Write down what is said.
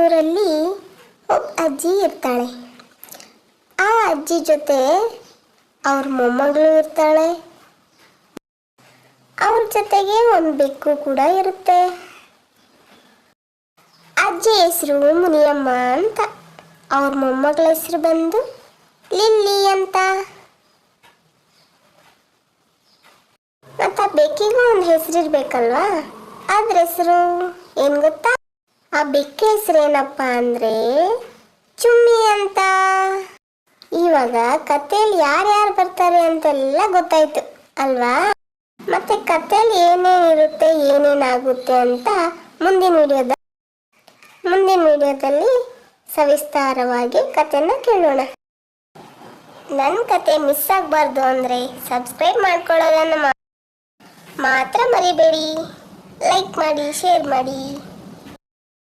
ಊರಲ್ಲಿ ಒಬ್ಬ ಅಜ್ಜಿ ಇರ್ತಾಳೆ. ಆ ಅಜ್ಜಿ ಜೊತೆ ಅವ್ರ ಮೊಮ್ಮಗಳು ಇರ್ತಾಳೆ. ಅವ್ರ ಜೊತೆಗೆ ಒಂದು ಬೆಕ್ಕು ಕೂಡ ಇರುತ್ತೆ. ಅಜ್ಜಿ ಹೆಸರು ಮುನಿಯಮ್ಮ ಅಂತ. ಅವ್ರ ಮೊಮ್ಮಗಳ ಹೆಸರು ಬಂದು ಲಿಲ್ಲಿ ಅಂತ. ಮತ್ತು ಬೆಕ್ಕಿಗೂ ಒಂದು ಹೆಸರಿರ್ಬೇಕಲ್ವಾ? ಅದ್ರ ಹೆಸರು ಏನು ಗೊತ್ತಾ? ಆ ಬೆಕ್ಕ ಹೆಸರು ಏನಪ್ಪ ಅಂದರೆ ಚುಮ್ಮಿ ಅಂತ. ಇವಾಗ ಕಥೆಯಲ್ಲಿ ಯಾರ್ಯಾರು ಬರ್ತಾರೆ ಅಂತೆಲ್ಲ ಗೊತ್ತಾಯ್ತು ಅಲ್ವಾ? ಮತ್ತೆ ಕಥೆಯಲ್ಲಿ ಏನೇನಿರುತ್ತೆ ಏನೇನಾಗುತ್ತೆ ಅಂತ ಮುಂದಿನ ವಿಡಿಯೋದಲ್ಲಿ ಸವಿಸ್ತಾರವಾಗಿ ಕಥೆನ ಕೇಳೋಣ. ನನ್ನ ಕತೆ ಮಿಸ್ ಆಗಬಾರ್ದು ಅಂದರೆ ಸಬ್ಸ್ಕ್ರೈಬ್ ಮಾಡ್ಕೊಳ್ಳೋದನ್ನು ಮಾತ್ರ ಮರಿಬೇಡಿ. ಲೈಕ್ ಮಾಡಿ, ಶೇರ್ ಮಾಡಿ.